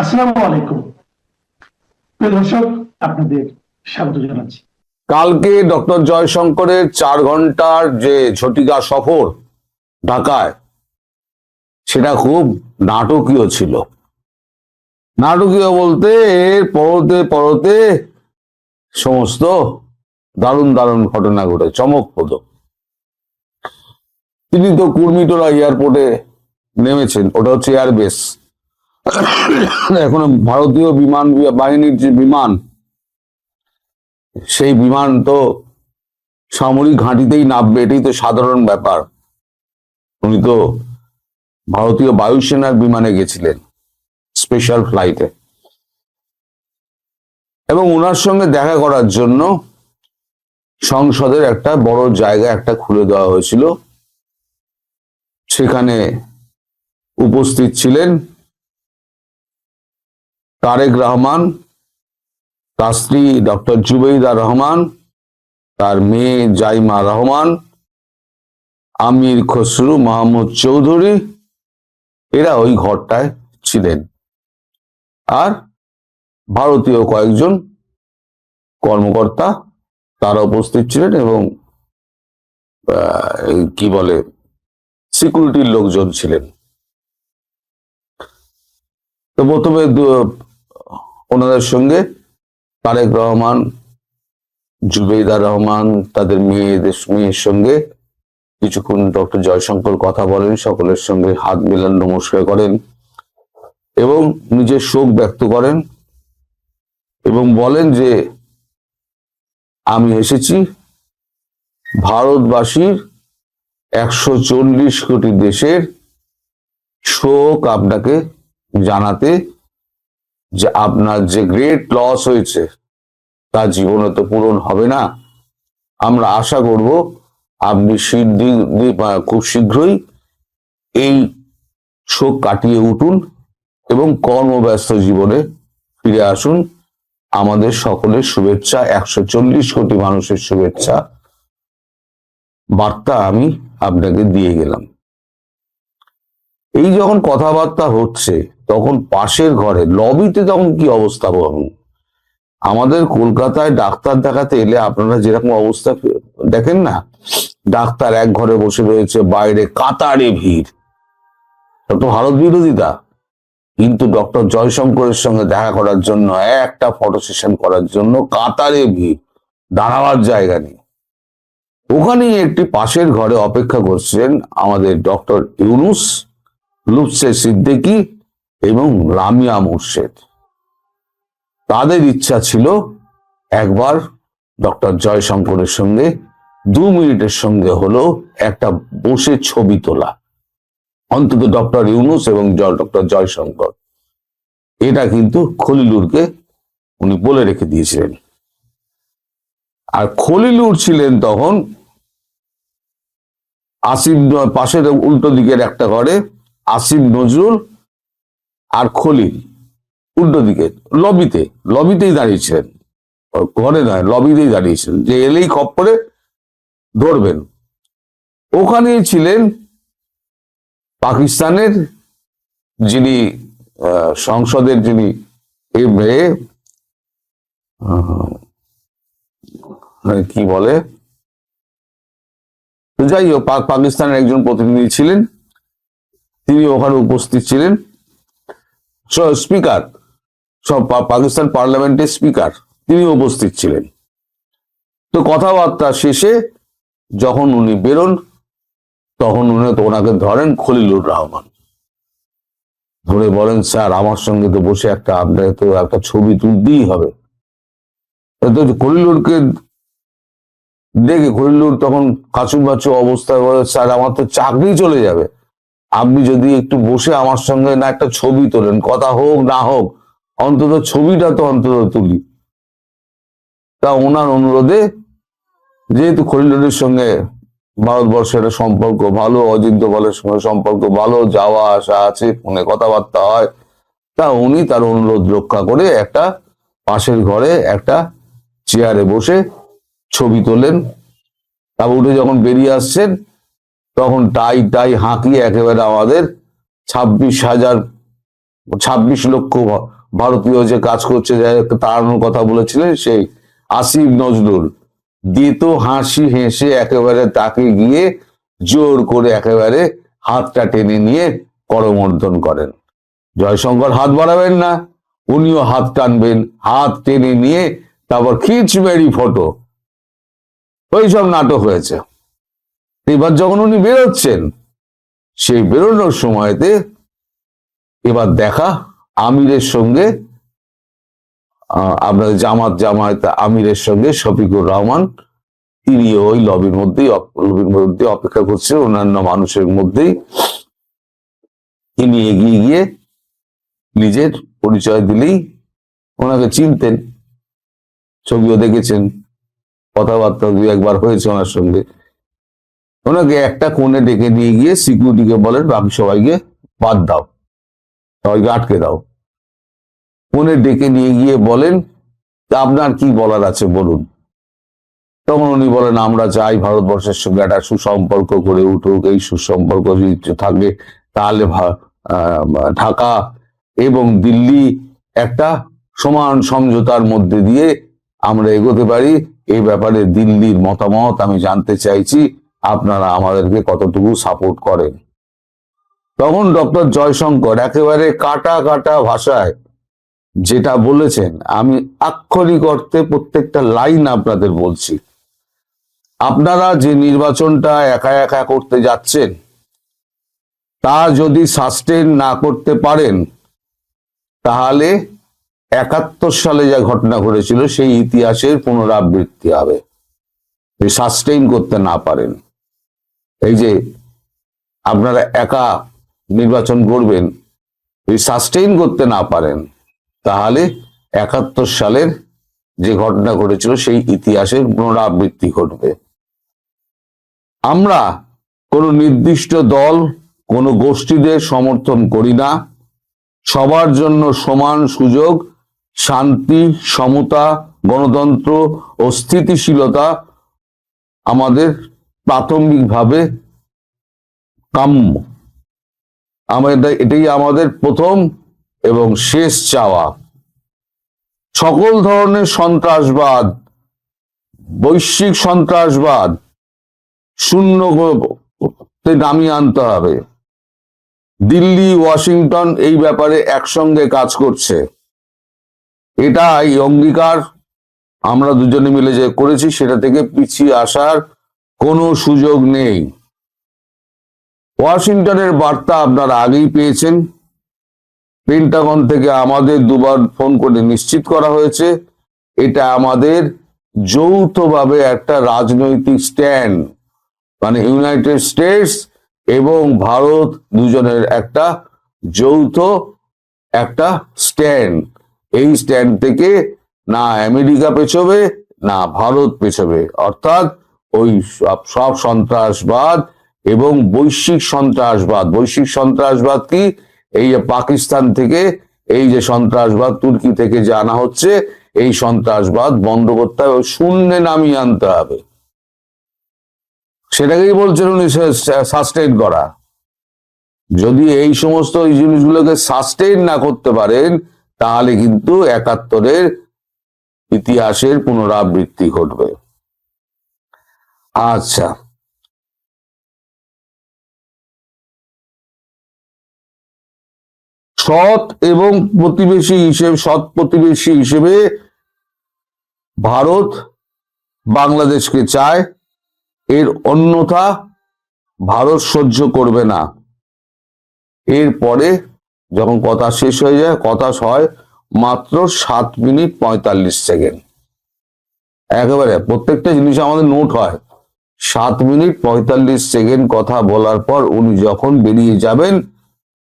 আসসালামু আলাইকুম প্রিয় দর্শক, আপনাদের স্বাগত জানাচ্ছি। কালকে ডক্টর জয়শঙ্করের 4 ঘন্টার যে ঝটিকা সফর ঢাকায়, সেটা খুব নাটকীয় ছিল। নাটকীয় বলতে এর পরতে পরতে সমস্ত দারুণ দারুণ ঘটনা ঘটে, চমকপ্রদ। তিনি তো কুর্মিটোলা এয়ারপোর্টে নেমেছেন, ওটা হচ্ছে এয়ারবেস। এখনো ভারতীয় বিমান বাহিনীর যে বিমান, সেই বিমান তো সামরিক ঘাঁটিতেই নামবে, এটাই তো সাধারণ ব্যাপার। উনি তো ভারতীয় বায়ুসেনার বিমানে গেছিলেন, স্পেশাল ফ্লাইটে, এবং ওনার সঙ্গে দেখা করার জন্য সংসদের একটা বড় জায়গা একটা খুলে দেওয়া হয়েছিল। সেখানে উপস্থিত ছিলেন তারেক রহমান, তার স্ত্রী ডক্টর জুবেইদা রহমান, তার মেয়ে জাইমা রহমান, আমির খসরু মাহমুদ চৌধুরী, এরা ওই ঘরটায় ছিলেন। আর ভারতীয় কয়েকজন কর্মকর্তা তারা উপস্থিত ছিলেন, এবং কি বলে, সিকিউরিটির লোকজন ছিলেন। তো প্রথমে ওনাদের সঙ্গে তারেক রহমান, জুবেইদা রহমান, তাদের মেয়ের সঙ্গে কিছুক্ষণ ডক্টর জয়শঙ্কর কথা বলেন, সকলের সঙ্গে হাত মেলান, নমস্কার করেন এবং নিজের শোক ব্যক্ত করেন, এবং বলেন যে আমি এসেছি ভারতবাসীর 140 কোটি দেশের শোক আপনাকে জানাতে, যে আপনার যে গ্রেট লস হয়েছে তা জীবনে তো পূরণ হবে না। আমরা আশা করব আপনি খুব শীঘ্রই এই শোক কাটিয়ে উঠুন এবং কর্মব্যস্ত জীবনে ফিরে আসুন। আমাদের সকলের শুভেচ্ছা, 140 কোটি মানুষের শুভেচ্ছা বার্তা আমি আপনাকে দিয়ে গেলাম। এই যখন কথাবার্তা হচ্ছে, তখন পাশের ঘরে লবিতে তখন কি অবস্থা ভাবুন। আমাদের কলকাতায় ডাক্তার দেখাতে এলে আপনারা যেরকম অবস্থা দেখেন না, ডাক্তার এক ঘরে বসে রয়েছে, বাইরে কাতারে ভিড়, তো ভারত বিরোধিতা। কিন্তু ডক্টর জয়শঙ্করের সঙ্গে দেখা করার জন্য, একটা ফটো সেশন করার জন্য কাতারে ভিড়, দাঁড়াবার জায়গা নেই। ওখানেই একটি পাশের ঘরে অপেক্ষা করছিলেন আমাদের ডক্টর ইউনুস, লুৎফে সিদ্দিকী এবং রামিয়া মুর্শেদ। তাদের ইচ্ছা ছিল একবার ডক্টর জয়শঙ্করের সঙ্গে 2 মিনিটের সঙ্গে হলো একটা বসে ছবি তোলা, অন্তত ডক্টর ইউনুস এবং ডক্টর জয়শঙ্কর। এটা কিন্তু খলিলুরকে উনি বলে রেখে দিয়েছিলেন। আর খলিলুর ছিলেন তখন আসিফ, পাশের উল্টো দিকের একটা ঘরে আসিফ নজরুল আর খলিল উল্টো দিকে লবিতেই দাঁড়িয়েছিলেন, ঘরে নয়, লবিতেই দাঁড়িয়েছিলেন, যে এলেই খপ্পরে ধরবেন। ওখানেই ছিলেন পাকিস্তানের যিনি সংসদের যিনি কি বলে, যাই হোক, পাকিস্তানের একজন প্রতিনিধি ছিলেন, তিনি ওখানে উপস্থিত ছিলেন। স্পিকার, সব পাকিস্তান পার্লামেন্টের স্পিকার, তিনি উপস্থিত ছিলেন। তো কথাবার্তা শেষে যখন উনি বেরোন, তখন ওনাকে ধরেন খলিলুর রহমান, ধরে বলেন, স্যার আমার সঙ্গে তো বসে আপনাকে তো একটা ছবি তুলতেই হবে। খলিলুরকে দেখে খলিলুর তখন কাচুমাচু অবস্থায় বলে, স্যার আমার তো চাকরি চলে যাবে, আপনি যদি একটু বসে আমার সঙ্গে না একটা ছবি তোলেন, কথা হোক না হোক, অন্তত ছবিটা তো অন্তত তুলি। তা ওনার অনুরোধে, যেহেতু খলিলুরের সঙ্গে ভারতবর্ষের সম্পর্ক ভালো, অজিত বলের সঙ্গে সম্পর্ক ভালো, যাওয়া আসা আছে, ফোনে কথাবার্তা হয়, তা উনি তার অনুরোধ রক্ষা করে একটা পাশের ঘরে একটা চেয়ারে বসে ছবি তোলেন। তারপর উঠে যখন বেরিয়ে আসছেন, তখন টাই হাঁকিয়ে একেবারে আমাদের 26,000 26 লক্ষ ভারতীয় যে কাজ করছে, তাড়ানোর কথা বলেছিলেন, সেই আসিফ নজরুল দিত হাসি হেসে একেবারে তাকে গিয়ে জোর করে একেবারে হাতটা টেনে নিয়ে করমর্দন করেন। জয়শঙ্কর হাত বাড়াবেন না, উনিও হাত টানবেন, হাত টেনে নিয়ে তারপর খিচমেরি ফটো, ওইসব নাটক হয়েছে। এবার যখন উনি বেরোচ্ছেন, সেই বেরোনোর সময়তে এবার দেখা আমিরের সঙ্গে, আপনাদের জামায়াত আমিরের সঙ্গে শফিকুর রহমান, তিনি ওই লবির মধ্যে অপেক্ষা করছেন, অন্যান্য মানুষের মধ্যেই। তিনি এগিয়ে গিয়ে নিজের পরিচয় দিলেই ওনাকে চিনতেন, ছবিও দেখেছেন, কথাবার্তা 2-1 হয়েছে ওনার সঙ্গে। ওনাকে একটা কোণে ডেকে নিয়ে গিয়ে সিকিউরিটিকে বলেন, বাকি সবাইকে বাদ দাও, সবাইকে আটকে দাও। কোণে ডেকে নিয়ে গিয়ে বলেন, আপনার কি বলার আছে বলুন। তখন উনি বলেন, আমরা চাই ভারতবর্ষের সঙ্গে একটা সুসম্পর্ক গড়ে উঠুক। এই সুসম্পর্ক যদি থাকে তাহলে ঢাকা এবং দিল্লি একটা সমান সমঝোতার মধ্যে দিয়ে আমরা এগোতে পারি। এই ব্যাপারে দিল্লির মতামত আমি জানতে চাইছি, আপনারা আমাদেরকে কতটুকু সাপোর্ট করেন। তখন ডক্টর জয়শঙ্কর একেবারে কাটা কাটা ভাষায় যেটা বলেছেন, আমি আক্ষরিক অর্থে প্রত্যেকটা লাইন আপনাদের বলছি। আপনারা যে নির্বাচনটা একা একা করতে যাচ্ছেন, তা যদি সাস্টেন না করতে পারেন, তাহলে 71 সালে যা ঘটনা ঘটেছিল সেই ইতিহাসের পুনরাবৃত্তি হবে। সাস্টেইন করতে না পারেন, এই যে আপনারা একা নির্বাচন করবেন, এই সাস্টেইন করতে না পারেন, তাহলে 71 সালের যে ঘটনা ঘটেছিল সেই ইতিহাসের পুনরাবৃত্তি ঘটবে। আমরা কোনো নির্দিষ্ট দল, কোনো গোষ্ঠীদের সমর্থন করি না। সবার জন্য সমান সুযোগ, শান্তি, সমতা, গণতন্ত্র ও স্থিতিশীলতা আমাদের প্রাথমিকভাবে কাম্য। এটাই আমাদের প্রথম এবং শেষ চাওয়া। সকল ধরনের সন্ত্রাসবাদ, বৈশ্বিক সন্ত্রাসবাদ শূন্যতে নামিয়ে আনতে হবে। দিল্লি, ওয়াশিংটন এই ব্যাপারে একসঙ্গে কাজ করছে। এটা এই অঙ্গীকার আমরা দুজনে মিলে যে করেছি, সেটা থেকে পিছিয়ে আসার কোনো সুযোগ নেই। ওয়াশিংটনের বার্তা আপনারা আগেই পেয়েছেন। পেন্টাগন থেকে আমাদের 2বার ফোন করে নিশ্চিত করা হয়েছে, এটা আমাদের যৌথভাবে একটা রাজনৈতিক স্ট্যান্ড, মানে ইউনাইটেড স্টেটস এবং ভারত দুজনের একটা যৌথ একটা স্ট্যান্ড। এই স্ট্যান্ড থেকে না আমেরিকা পেছবে না ভারত পেছবে, অর্থাৎ ওই সব সন্ত্রাসবাদ এবং বৈশ্বিক সন্ত্রাসবাদ কি, এই যে পাকিস্তান থেকে এই যে সন্ত্রাসবাদ তুর্কি থেকে যে আনা হচ্ছে, এই সন্ত্রাসবাদ বন্ধ করতে হবে, শূন্যে নামিয়ে আনতে হবে। সেটাকেই বলছেন উনি সাস্টেইন করা। যদি এই সমস্ত জিনিসগুলোকে সাস্টেইন না করতে পারেন, তাহলে কিন্তু 71-এর ইতিহাসের পুনরাবৃত্তি ঘটবে। আচ্ছা, সৎ প্রতিবেশী হিসেবে ভারত বাংলাদেশকে চায়, এর অন্যথা ভারত সহ্য করবে না। এরপরে যখন কথা শেষ হয়ে যায়, কথা হয় মাত্র 7 মিনিট 45 সেকেন্ড। একেবারে প্রত্যেকটা জিনিস আমাদের নোট হয়। 7 মিনিট 45 সেকেন্ড কথা বলার পর উনি যখন বেরিয়ে যাবেন,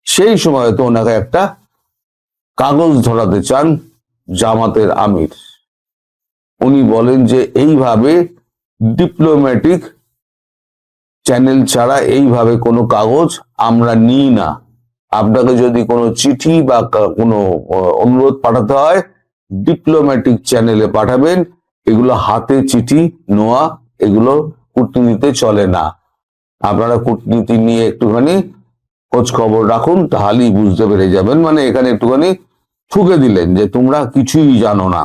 সেই সময় তো ওনাকে একটা কাগজ ধরাতে চান জামাতের আমির। উনি বলেন যে এইভাবে ডিপ্লোম্যাটিক চ্যানেল ছাড়া এইভাবে কোনো কাগজ আমরা নিই না। আপনাকে যদি কোনো চিঠি বা কোনো অনুরোধ পাঠাতে হয়, ডিপ্লোম্যাটিক চ্যানেলে পাঠাবেন। এগুলো হাতে চিঠি নোয়া, এগুলো কূটনীতিতে চলে না। আপনারা কূটনীতি নিয়ে একটুখানি খোঁজ খবর রাখুন, তাহলেই বুঝতে পেরে যাবেন। মানে এখানে একটুখানি ঠুকে দিলেন যে তোমরা কিছুই জানো না।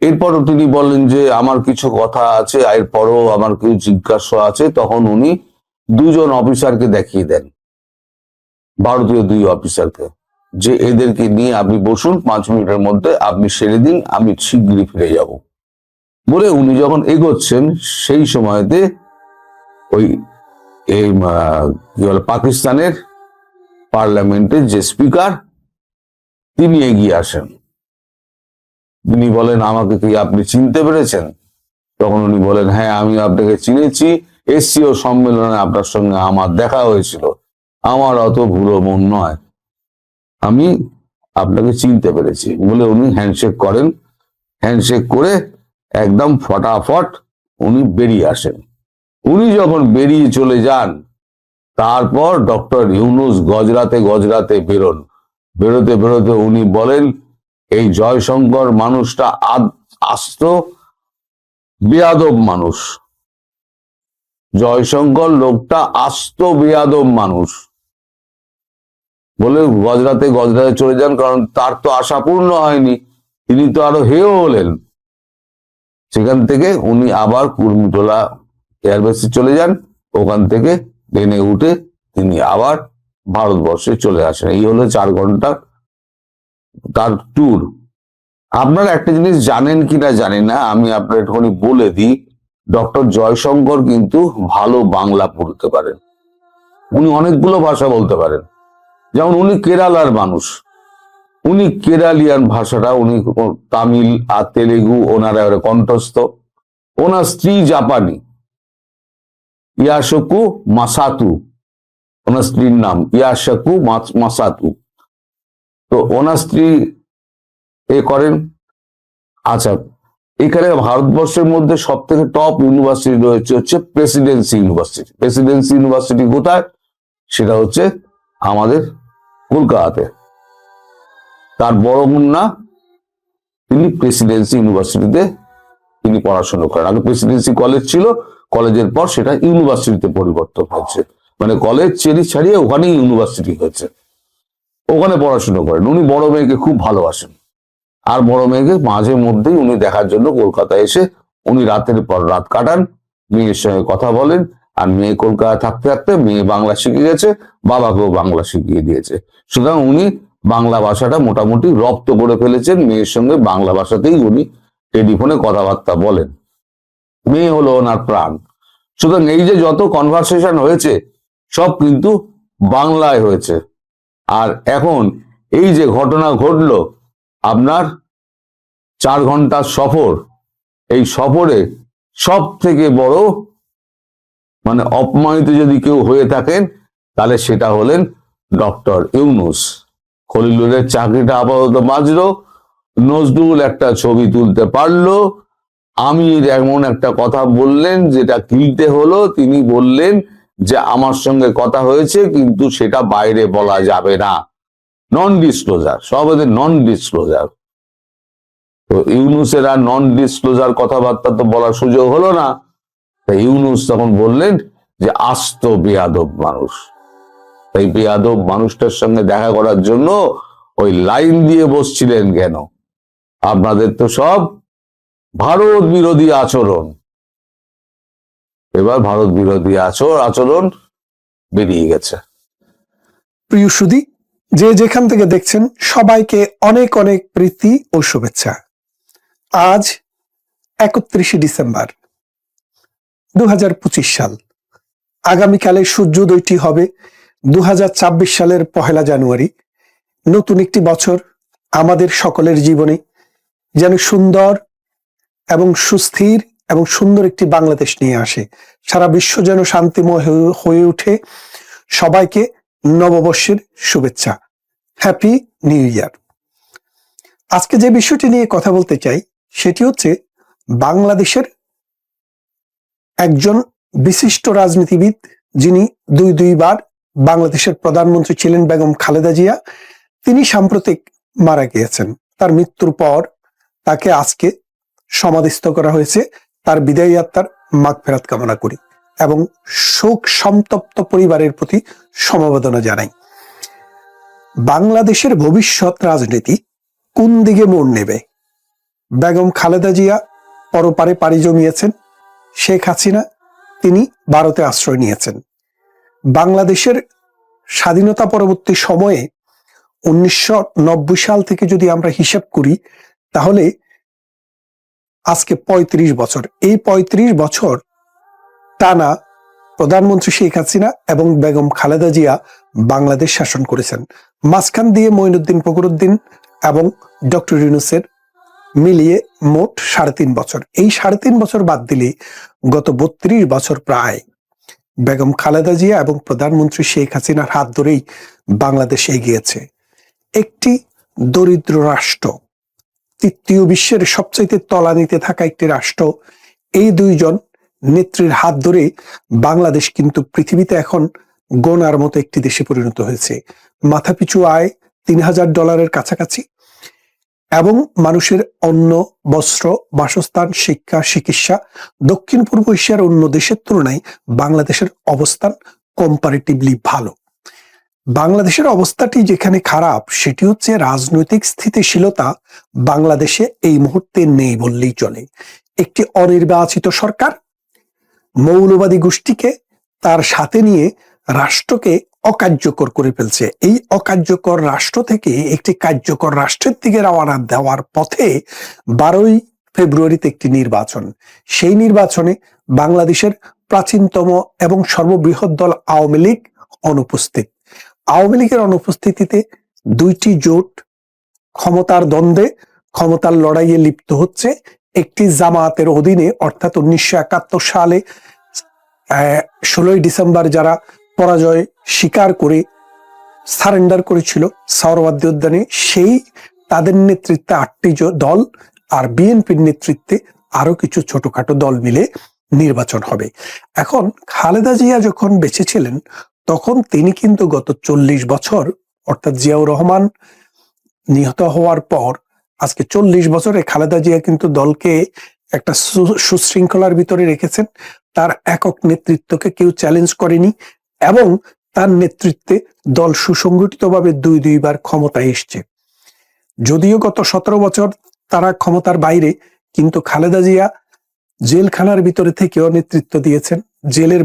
এরপরও তিনি বলেন যে আমার কিছু কথা আছে, এরপরও আমার কিছু জিজ্ঞাসা আছে। তখন উনি দুজন অফিসারকে দেখিয়ে দেন, ভারতীয় 2 অফিসারকে, যে এদেরকে নিয়ে আপনি বসুন, 5 মিনিটের মধ্যে আপনি সেরে দিন, আমি শীঘ্রই ফিরে যাব। বলে উনি যখন এগোচ্ছেন সেই সময়তে ওই এই কি বলে পাকিস্তানের পার্লামেন্টের যে স্পিকার তিনি এগিয়ে আসেন। তিনি বলেন আমাকে কি আপনি চিনতে পেরেছেন? তখন উনি বলেন হ্যাঁ আমি আপনাকে চিনেছি, এসসিও সম্মেলনে আপনার সঙ্গে আমার দেখা হয়েছিল, আমার অত ভুলো মন নয়, আমি আপনাকে চিনতে পেরেছি। বলে উনি হ্যান্ডশেক করেন, হ্যান্ডশেক করে একদম ফটাফট উনি বেরিয়ে আসেন। উনি যখন বেরিয়ে চলে যান, তারপর ডক্টর ইউনূস গজরাতে গজরাতে বেরোতে বেরোতে উনি বলেন এই জয়শঙ্কর মানুষটা আস্ত বেয়াদব মানুষ, জয়শঙ্কর লোকটা আস্ত বেয়াদব মানুষ। বলে গজরাতে গজরাতে চলে যান, কারণ তার তো আশা পূর্ণ হয়নি, তিনি তো আরো হেয় হলেন। সেখান থেকে উনি আবার কুর্মিটোলা এয়ারবেসে চলে যান, ওখান থেকে ট্রেনে উঠে তিনি আবার ভারতবর্ষে চলে আসেন। এই হলো 4 ঘন্টা তার ট্যুর। আপনারা একটা জিনিস জানেন কিনা জানি না, আমি আপনার একটুখানি বলে দিই, ডক্টর জয়শঙ্কর কিন্তু ভালো বাংলা পড়তে পারেন, উনি অনেকগুলো ভাষা বলতে পারেন। যেমন উনি কেরালার মানুষ, উনি কেরালিয়ান ভাষাটা উনি তামিল আর তেলেগু ওনারা কণ্ঠস্থ। ওনার স্ত্রী জাপানি, ইয়াশকু মাসাতু, ওনার স্ত্রীর নাম ইয়াশকু মাসাতু। তো ওনার স্ত্রী এ করেন। আচ্ছা, এখানে ভারতবর্ষের মধ্যে সব থেকে টপ ইউনিভার্সিটি রয়েছে হচ্ছে প্রেসিডেন্সি ইউনিভার্সিটি। প্রেসিডেন্সি ইউনিভার্সিটি কোথায়? সেটা হচ্ছে আমাদের কলকাতাতে। তার বড় কন্যা তিনি প্রেসিডেন্সি ইউনিভার্সিটিতে তিনি পড়াশোনা করেন। আগে প্রেসিডেন্সি কলেজ ছিল, কলেজের পর সেটা ইউনিভার্সিটিতে পরিবর্তন হয়েছে, মানে কলেজ ছাড়িয়ে ওখানে ইউনিভার্সিটি হয়েছে, ওখানে পড়াশোনা করেন। উনি বড় মেয়েকে খুব ভালোবাসেন, আর বড় মেয়েকে মাঝে মধ্যেই উনি দেখার জন্য কলকাতায় এসে উনি রাতের পর রাত কাটান, মেয়ের সঙ্গে কথা বলেন। আর মেয়ে কলকাতায় থাকতে থাকতে মেয়ে বাংলা শিখে গেছে, বাবাকেও বাংলা শিখিয়ে দিয়েছে। সুতরাং উনি বাংলা ভাষাটা মোটামুটি রপ্ত করে ফেলেছেন, মেয়ের সঙ্গে বাংলা ভাষাতেই উনি টেলিফোনে কথাবার্তা বলেন। মেয়ে হলো ওনার প্রাণ। সুতরাং এই যে যত কনভারসেশন হয়েছে সব কিন্তু বাংলায় হয়েছে। আর এখন এই যে ঘটনা ঘটলো, আপনার 4 ঘন্টার সফর, এই সফরে সব থেকে বড় মানে অপমানিত যদি কেউ হয়ে থাকেন তাহলে সেটা হলেন ডক্টর ইউনূস। খলিলুরের চাকরিটা আপাতত বাঁচলো, নজরুল একটা ছবি তুলতে পারলো, আমির এমন একটা কথা বললেন যেটা কিলতে হলো, তিনি বললেন যে আমার সঙ্গে কথা হয়েছে কিন্তু সেটা বাইরে বলা যাবে না, নন ডিসক্লোজার, সব এদের নন ডিসক্লোজার। তো ইউনূসের আর নন ডিসক্লোজার কথাবার্তা তো বলার সুযোগ হলো না। তাই ইউনূস তখন বললেন যে আস্ত বেয়াদব মানুষ। তাই বেয়াদব মানুষটার সঙ্গে দেখা করার জন্য ওই লাইন দিয়ে বসছিলেন কেন? আপনাদের তো সব ভারত বিরোধী আচরণ। এবার ভারত বিরোধী আচরণ বেরিয়ে গেছে। প্রিয় সুধী, যে যেখান থেকে দেখছেন সবাইকে অনেক অনেক প্রীতি ও শুভেচ্ছা। আজ 31শে ডিসেম্বর 2025 সাল। আগামীকালে সূর্যোদয়টি হবে 2026 সালের 1 জানুয়ারি। নতুন একটি বছর আমাদের সকলের জীবনে যেন সুন্দর এবং সুস্থির এবং সুন্দর একটি বাংলাদেশ নিয়ে আসে, সারা বিশ্ব যেন শান্তিময় হয়ে ওঠে। সবাইকে নববর্ষের শুভেচ্ছা, হ্যাপি নিউ ইয়ার। আজকে যে বিষয়টি নিয়ে কথা বলতে চাই সেটি হচ্ছে বাংলাদেশের একজন বিশিষ্ট রাজনীতিবিদ, যিনি দুইবার বাংলাদেশের প্রধানমন্ত্রী ছিলেন, বেগম খালেদা জিয়া। তিনি সাম্প্রতিক মারা গিয়েছেন। তার মৃত্যুর পর তাকে আজকে সমাধিস্থ করা হয়েছে, তার বিদায়ী আত্মার মাগফিরাত কামনা করি এবং শোক সন্তপ্ত পরিবারের প্রতি সমবেদনা জানাই। বাংলাদেশের ভবিষ্যৎ রাজনীতি কোন দিকে মোড় নেবে? বেগম খালেদা জিয়া পরপারে পাড়ি জমিয়েছেন, শেখ হাসিনা তিনি ভারতে আশ্রয় নিয়েছেন। বাংলাদেশের স্বাধীনতা পরবর্তী সময়ে 1990 সাল থেকে যদি আমরা হিসাব করি তাহলে আজকে 35 বছর, এই 35 বছর টানা প্রধানমন্ত্রী শেখ হাসিনা এবং বেগম খালেদা জিয়া বাংলাদেশ শাসন করেছেন। মাঝখান দিয়ে মঈনুদ্দিন ফখরুদ্দিন এবং ডক্টর ইউনূসের মিলিয়ে মোট 3.5 বছর। এই 3.5 বছর বাদ দিলে গত 32 বছর প্রায় বেগম খালেদা জিয়া এবং প্রধানমন্ত্রী শেখ হাসিনার হাত ধরেই বাংলাদেশ এগিয়েছে। একটি দরিদ্র রাষ্ট্র, তৃতীয় বিশ্বের সবচাইতে তলানিতে থাকা একটি রাষ্ট্র, এই দুইজন নেত্রীর হাত ধরে বাংলাদেশ কিন্তু পৃথিবীতে এখন গোনার মতো একটি দেশে পরিণত হয়েছে। মাথাপিছু আয় $3000 কাছাকাছি এবং মানুষের অন্ন, বস্ত্র, বাসস্থান, শিক্ষা, চিকিৎসা দক্ষিণ পূর্ব এশিয়ার অন্য দেশের তুলনায় বাংলাদেশের অবস্থান কম্পারেটিভলি ভালো। বাংলাদেশের অবস্থাটি যেখানে খারাপ সেটি হচ্ছে রাজনৈতিক স্থিতিশীলতা বাংলাদেশে এই মুহূর্তে নেই বললেই চলে। একটি অনির্বাচিত সরকার মৌলবাদী গোষ্ঠীকে তার সাথে নিয়ে রাষ্ট্রকে অকার্যকর করে ফেলছে। এই অকার্যকর রাষ্ট্র থেকে একটি কার্যকর রাষ্ট্রের দিকে রওনা দেওয়ার পথে 12ই ফেব্রুয়ারিতে একটি নির্বাচন। সেই নির্বাচনে বাংলাদেশের প্রাচীনতম এবং সর্ববৃহৎ দল আওয়ামী লীগ অনুপস্থিত। আওয়ামী লীগের অনুপস্থিতিতে দুইটি জোট ক্ষমতার দ্বন্দ্বে, ক্ষমতার লড়াইয়ে লিপ্ত হচ্ছে। একটি জামায়াতের অধীনে, অর্থাৎ 1971 সালে 16ই ডিসেম্বর যারা পরাজয় স্বীকার করে সারেন্ডার করেছিল সহরওয়ার্দী উদ্যানে, সেই তাদের নেতৃত্বে 8টি দল আর বিএনপির নেতৃত্বে আরো কিছু ছোটখাটো দল মিলে নির্বাচন হবে। এখন খালেদা জিয়া যখন বেঁচে ছিলেন তখন তিনি কিন্তু গত 40 বছর, অর্থাৎ জিয়াউর রহমান নিহত হওয়ার পর আজকে 40 বছরে খালেদা জিয়া কিন্তু দলকে একটা সুশৃঙ্খলার ভিতরে রেখেছেন। তার একক নেতৃত্বকে কেউ চ্যালেঞ্জ করেনি এবং তার নেতৃত্বে দল সুসংগঠিতভাবে দুইবার ক্ষমতায় এসছে। যদিও গত 17 বছর তারা ক্ষমতার বাইরে, কিন্তু খালেদা জিয়া জেলখানার ভিতরে থেকেও নেতৃত্ব দিয়েছেন, জেলের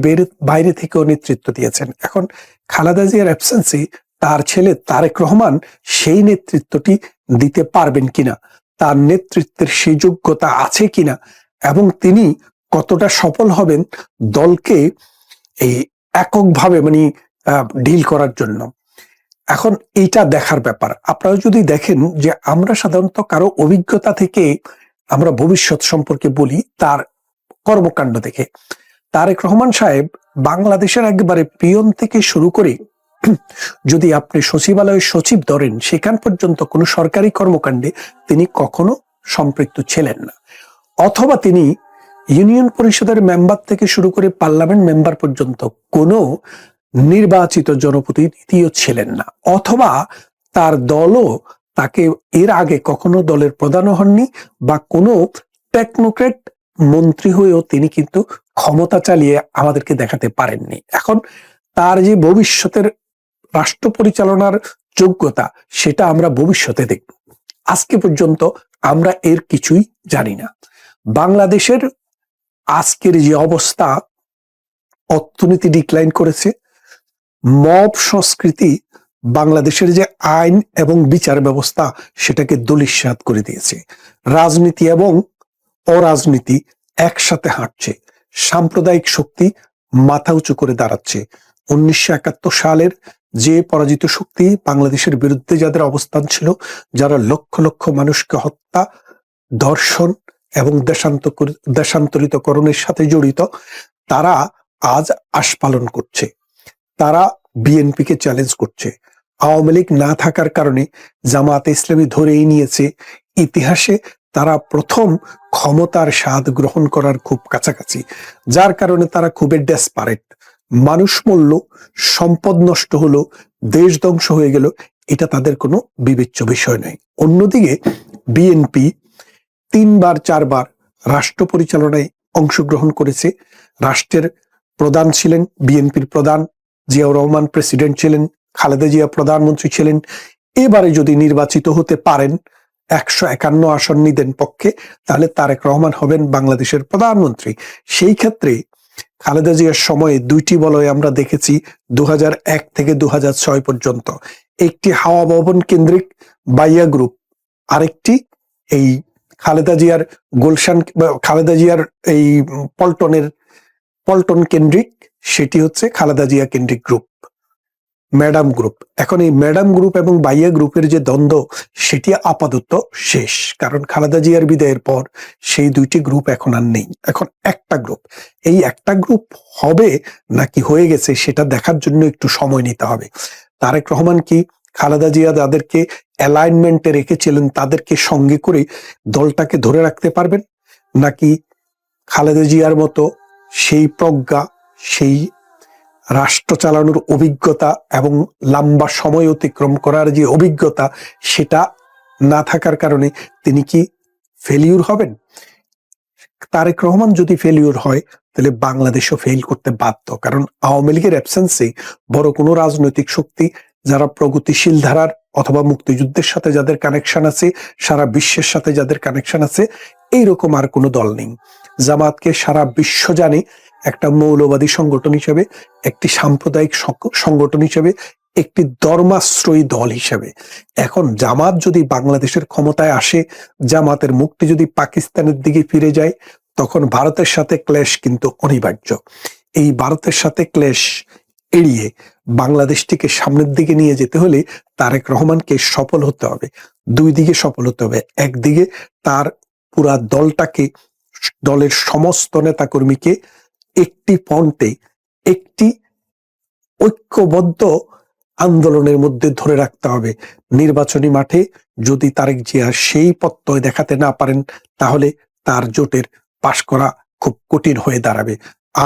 বাইরে থেকেও নেতৃত্ব দিয়েছেন। এখন খালেদা জিয়ার অ্যাবসেন্সে তার ছেলে তারেক রহমান সেই নেতৃত্বটি দিতে পারবেন কিনা, তার নেতৃত্বের সেই যোগ্যতা আছে কিনা এবং তিনি কতটা সফল হবেন দলকে এই এককভাবে ডিল করার জন্য, এখন এইটা দেখার ব্যাপার। আপনারা যদি দেখেন যে আমরা সাধারণত কারো অভিজ্ঞতা থেকে আমরা ভবিষ্যৎ সম্পর্কে বলি তার কর্মকাণ্ড দেখে। তারেক রহমান সাহেব বাংলাদেশের একেবারে পিয়ন থেকে শুরু করে যদি আপনি সচিবালয়ের সচিব ধরেন, সেখান পর্যন্ত কোনো সরকারি কর্মকাণ্ডে তিনি কখনো সম্পৃক্ত ছিলেন না, অথবা তিনি ইউনিয়ন পরিষদের মেম্বার থেকে শুরু করে পার্লামেন্ট মেম্বার পর্যন্ত কোনো নির্বাচিত জনপ্রতিনিধিও ছিলেন না, অথবা তার দলও তাকে এর আগে কখনো দলের প্রধানও হননি বা কোনো টেকনোক্রেট মন্ত্রী হয়েও তিনি কিন্তু ক্ষমতা চালিয়ে আমাদেরকে দেখাতে পারেননি। এখন তার যে ভবিষ্যতের রাষ্ট্র পরিচালনার যোগ্যতা সেটা আমরা ভবিষ্যতে দেখব। আজকে পর্যন্ত আমরা এর কিছুই জানি না। বাংলাদেশের আজকের যে অবস্থা, অর্থনীতি ডিক্লাইন করেছে, মব সংস্কৃতি বাংলাদেশের যে আইন এবং বিচার ব্যবস্থা সেটাকে ধূলিসাৎ করে দিয়েছে। রাজনীতি এবং অরাজনীতি একসাথে হাঁটছে, সাম্প্রদায়িক শক্তি মাথা উঁচু করে দাঁড়াচ্ছে। 1971 সালের যে পরাজিত শক্তি বাংলাদেশের বিরুদ্ধে যাদের অবস্থান ছিল, যারা লক্ষ লক্ষ মানুষকে হত্যা, ধর্ষণ এবং দেশান্তরিতকরণের সাথে জড়িত, তারা আজ আস্ফালন করছে, তারা বিএনপিকে চ্যালেঞ্জ করছে। আওয়ামী লীগ না থাকার কারণে জামায়াতে ইসলামী ধরেই নিয়েছে ইতিহাসে তারা প্রথম ক্ষমতার স্বাদ গ্রহণ করার খুব কাছাকাছি, যার কারণে তারা খুবই ডেসপারেট। মানুষ মরল, সম্পদ নষ্ট হলো, দেশ ধ্বংস হয়ে গেল, এটা তাদের কোনো বিবেচ্য বিষয় নয়। অন্যদিকে বিএনপি 3 বার 4 বার রাষ্ট্র পরিচালনায় অংশগ্রহণ করেছে। রাষ্ট্রের প্রধান ছিলেন বিএনপির প্রধান জিয়াউর রহমান, প্রেসিডেন্ট ছিলেন, খালেদা জিয়া প্রধানমন্ত্রী ছিলেন। এবারে যদি নির্বাচিত হতে পারেন 151 আসন নিদেন পক্ষে, তাহলে তারেক রহমান হবেন বাংলাদেশের প্রধানমন্ত্রী। সেই ক্ষেত্রে খালেদা জিয়ার সময়ে দুইটি বলয় আমরা দেখেছি 2001 থেকে 2006 পর্যন্ত। একটি হাওয়া ভবন কেন্দ্রিক বাইয়া গ্রুপ, আরেকটি এই খালেদা জিয়ার গুলশান, খালেদা জিয়ার এই পল্টন কেন্দ্রিক, সেটি হচ্ছে খালেদা জিয়া কেন্দ্রিক গ্রুপ, ম্যাডাম গ্রুপ। এখন এই ম্যাডাম গ্রুপ এবং বাইয়া গ্রুপের যে দ্বন্দ্ব, সেটি আপাতত শেষ, কারণ খালেদা জিয়ার বিদায়ের পর সেই দুইটি গ্রুপ এখন আর নেই। এখন একটা গ্রুপ, এই একটা গ্রুপ হবে নাকি হয়ে গেছে সেটা দেখার জন্য একটু সময় নিতে হবে। তারেক রহমান কি খালেদা জিয়া যাদেরকে অ্যালাইনমেন্টে রেখেছিলেন তাদেরকে সঙ্গে করে দলটাকে ধরে রাখতে পারবেন, নাকি খালেদা জিয়ার মতো সেই প্রজ্ঞা, সেই রাষ্ট্র চালানোর অভিজ্ঞতা এবং লম্বা সময় অতিক্রম করার যে অভিজ্ঞতা, সেটা না থাকার কারণে তিনি কি ফেলিউর হবেন? তারেক রহমান যদি ফেলিউর হয় তাহলে বাংলাদেশও ফেল করতে বাধ্য, কারণ আওয়ামী লীগের অ্যাবসেন্সে বড় কোনো রাজনৈতিক শক্তি যারা প্রগতিশীল ধারার অথবা মুক্তিযুদ্ধের সাথে যাদের কানেকশন আছে, সারা বিশ্বের সাথে যাদের কানেকশন আছে, এইরকম আর কোনো দল নেই। জামাতকে সারা বিশ্ব জানে একটা মৌলবাদী সংগঠন হিসেবে, একটি সাম্প্রদায়িক সংগঠন হিসেবে, একটি ধর্মাশ্রয়ী দল হিসেবে। এখন জামাত যদি বাংলাদেশের ক্ষমতায় আসে, জামাতের মুখটি যদি পাকিস্তানের দিকে ফিরে যায়, তখন ভারতের সাথে ক্লেশ কিন্তু অনিবার্য। এই ভারতের সাথে ক্লেশ এড়িয়ে বাংলাদেশটিকে সামনের দিকে নিয়ে যেতে হলে তারেক রহমানকে সফল হতে হবে, দুই দিকে সফল হতে হবে। একদিকে তার পুরা দলটাকে, দলের সমস্ত নেতাকর্মীকে একটি ফ্রন্টে, একটি ঐক্যবদ্ধ আন্দোলনের মধ্যে ধরে রাখতে হবে। নির্বাচনী মাঠে যদি তারেক জিয়া সেই প্রত্যয় দেখাতে না পারেন, তাহলে তার জোটের পাশ করা খুব কঠিন হয়ে দাঁড়াবে।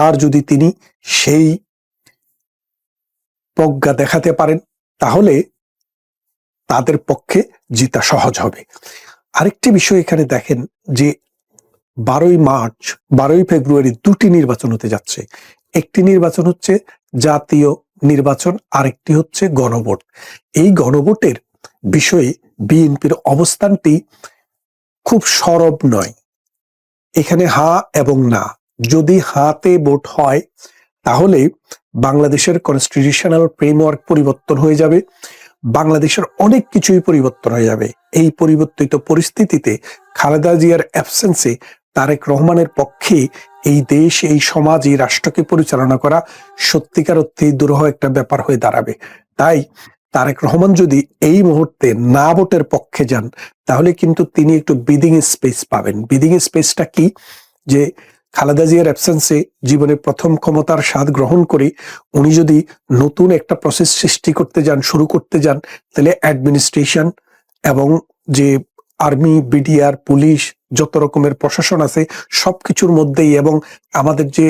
আর যদি তিনি সেই প্রজ্ঞা দেখাতে পারেন, তাহলে তাদের পক্ষে জিতা সহজ হবে। আরেকটি বিষয় এখানে দেখেন যে 12ই মার্চ, 12ই ফেব্রুয়ারি দুটি নির্বাচন হতে যাচ্ছে। একটি নির্বাচন হচ্ছে জাতীয় নির্বাচন, আরেকটি হচ্ছে গণভোট। এই গণভোটের বিষয়ে বিএনপির অবস্থানটি খুব সরব নয়। এখানে হা এবং না। যদি হাতে ভোট হয় তাহলে বাংলাদেশের কনস্টিটিউশনাল ফ্রেমওয়ার্ক পরিবর্তন হয়ে যাবে, বাংলাদেশের অনেক কিছুই পরিবর্তন হয়ে যাবে। এই পরিবর্তিত পরিস্থিতিতে খালেদা জিয়ার অ্যাবসেন্সে তারেক রহমানের পক্ষে এই দেশ, এই সমাজ, এই রাষ্ট্রকে পরিচালনা করা সত্যিকার অর্থে দুরূহ একটা ব্যাপার হয়ে দাঁড়াবে। তাই তারেক রহমান যদি এই মুহূর্তে না ভোটের পক্ষে যান, তাহলে কিন্তু তিনি একটু ব্রিদিং স্পেস পাবেন। ব্রিদিং স্পেসটা কি? যে খালেদা জিয়ার অ্যাবসেন্সে জীবনে প্রথম ক্ষমতার স্বাদ গ্রহণ করে উনি যদি নতুন একটা প্রসেস সৃষ্টি করতে যান, শুরু করতে যান, তাহলে অ্যাডমিনিস্ট্রেশন এবং যে আর্মি, বিডিআর, পুলিশ, যত রকমের প্রশাসন আছে সবকিছুর মধ্যেই, এবং আমাদের যে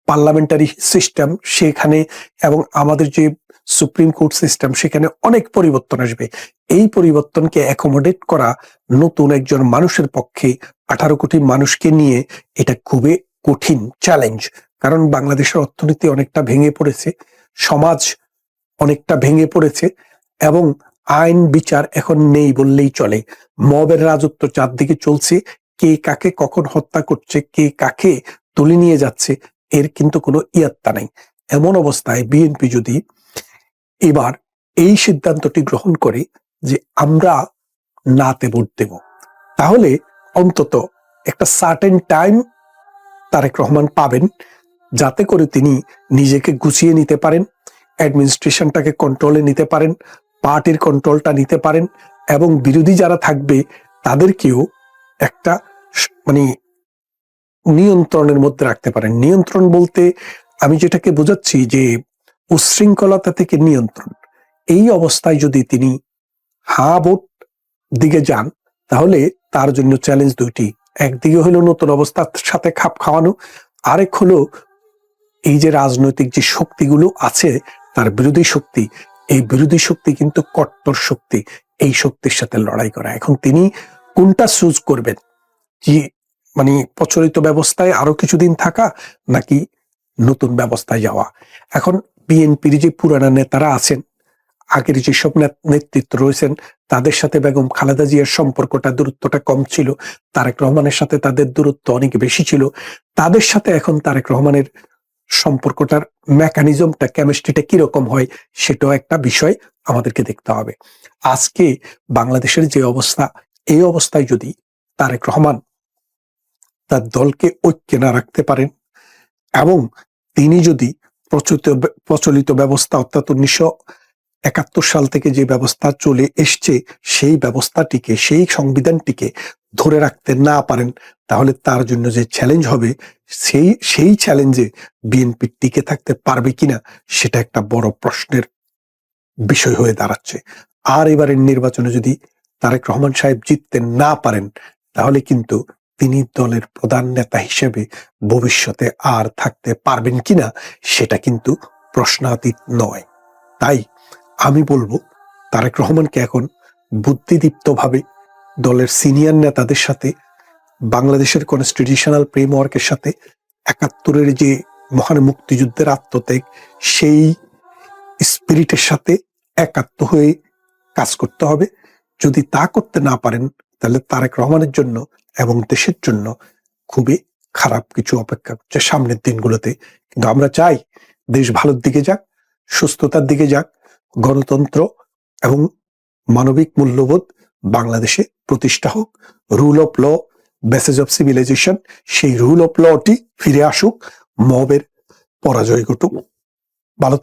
পার্লামেন্টারি সিস্টেম সেখানে, এবং আমাদের যে সুপ্রিম কোর্ট সিস্টেম সেখানে অনেক পরিবর্তন আসবে। এই পরিবর্তনকে অ্যাকোমোডেট করা নতুন একজন মানুষের পক্ষে, 18 কোটি মানুষকে নিয়ে, এটা খুবই কঠিন চ্যালেঞ্জ। কারণ বাংলাদেশের অর্থনীতি অনেকটা ভেঙে পড়েছে, সমাজ অনেকটা ভেঙে পড়েছে, এবং আইন বিচার এখন নেই বললেই চলে। মবের রাজত্ব চারদিকে চলছে, কে কাকে কখন হত্যা করছে, কে কাকে তুলে নিয়ে যাচ্ছে, এর কিন্তু কোনো ইয়াত্তা নাই। এমন অবস্থায় বিএনপি যদি এবার এই সিদ্ধান্তটি গ্রহণ করে যে আমরা নাতে ভোট দেব, তাহলে অন্তত একটা সার্টেন টাইম তারেক রহমান পাবেন, যাতে করে তিনি নিজেকে গুছিয়ে নিতে পারেন, অ্যাডমিনিস্ট্রেশনটাকে কন্ট্রোলে নিতে পারেন, পার্টির কন্ট্রোলটা নিতে পারেন, এবং বিরোধী যারা থাকবে তাদেরকেও একটা মানে নিয়ন্ত্রণের মধ্যে রাখতে পারেন। নিয়ন্ত্রণ বলতে আমি যেটাকে বোঝাচ্ছি যে উচ্ছৃঙ্খলতা থেকে নিয়ন্ত্রণ। এই অবস্থায় যদি তিনি হা ভোট দিকে যান, তাহলে তার জন্য চ্যালেঞ্জ দুইটি। একদিকে হলো নতুন অবস্থার সাথে খাপ খাওয়ানো, আরেক হলো এই যে রাজনৈতিক যে শক্তিগুলো আছে তার বিরোধী শক্তি, এই বিরোধী শক্তি কিন্তু কট্টর শক্তি, এই শক্তির সাথে লড়াই করা। এখন তিনি কোনটা চুজ করবেন, যে মানে প্রচলিত ব্যবস্থায় আরো কিছুদিন থাকা, নাকি নতুন ব্যবস্থায় যাওয়া? এখন বিএনপির যে পুরানা নেতারা আছেন, আগের যেসব নেতৃত্ব রয়েছেন, তাদের সাথে বেগম খালেদা জিয়ার সম্পর্কটা, দূরত্বটা কম ছিল। তারেক রহমানের সাথে তাদের দূরত্ব অনেক বেশি ছিল। তাদের সাথে এখন তারেক রহমানের সম্পর্কটার মেকানিজমটা, কেমিস্ট্রিটা কিরকম হয়, সেটাও একটা বিষয় আমাদেরকে দেখতে হবে। আজকে বাংলাদেশের যে অবস্থা, এই অবস্থায় যদি তারেক রহমান তার দলকে ঐক্যে না রাখতে পারেন এবং তিনি যদি প্রচলিত ব্যবস্থা, অর্থাৎ 1971 সাল থেকে যে ব্যবস্থা চলে এসছে, সেই ব্যবস্থাটিকে, সেই সংবিধানটিকে ধরে রাখতে না পারেন, তাহলে তার জন্য যে চ্যালেঞ্জ হবে, সেই চ্যালেঞ্জে বিএনপি টিকে থাকতে পারবে কিনা, সেটা একটা বড় প্রশ্নের বিষয় হয়ে দাঁড়াচ্ছে। আর এবারের নির্বাচনে যদি তারেক রহমান সাহেব জিততে না পারেন, তাহলে কিন্তু তিনি দলের প্রধান নেতা হিসেবে ভবিষ্যতে আর থাকতে পারবেন কিনা, সেটা কিন্তু প্রশ্নাতীত নয়। তাই আমি বলবো, তারেক রহমানকে এখন বুদ্ধিদীপ্তভাবে দলের সিনিয়র নেতাদের সাথে, বাংলাদেশের কনস্টিটিউশনাল ফ্রেমওয়ার্কের সাথে, 71-এর যে মহান মুক্তিযুদ্ধের আত্মত্যাগ, সেই স্পিরিটের সাথে একাত্ম হয়ে কাজ করতে হবে। যদি তা করতে না পারেন, তাহলে তারেক রহমানের জন্য এবং দেশের জন্য খুবই খারাপ কিছু অপেক্ষা করছে সামনের দিনগুলোতে। কিন্তু আমরা চাই দেশ ভালোর দিকে যাক, সুস্থতার দিকে যাক, গণতন্ত্র এবং মানবিক মূল্যবোধ বাংলাদেশে প্রতিষ্ঠা হোক, rule of law, basis of civilisation, সেই রুল অফ লটি ফিরে আসুক, মবের পরাজয় ঘটুক। ভালো